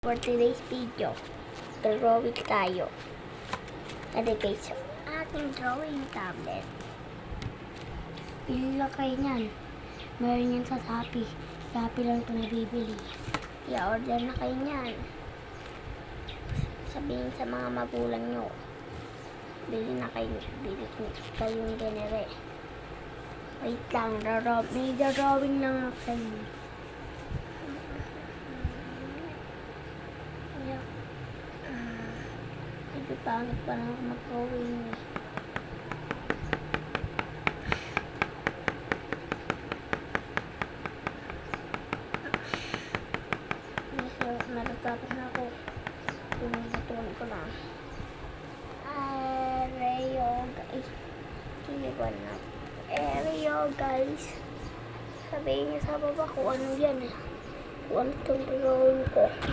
For today's video, drawing tayo. Ito guys, ating drawing tablet. Pili lang kayo niyan. Meron yan sa Shopee. Shopee lang ito nabibili. I-order na kayo niyan. Sabihin sa mga magulang nyo. Bili kayong genere. Wait lang, may drawing lang ako sa inyo. Medyo pangit pa lang ako mag-drawing eh. Natatapos na ako. Tumutunan ko lang. Areo guys. Kiniban na. Areo guys. Sabihin niyo sa baba kung ano yan eh. Kung ano itong drawing ko.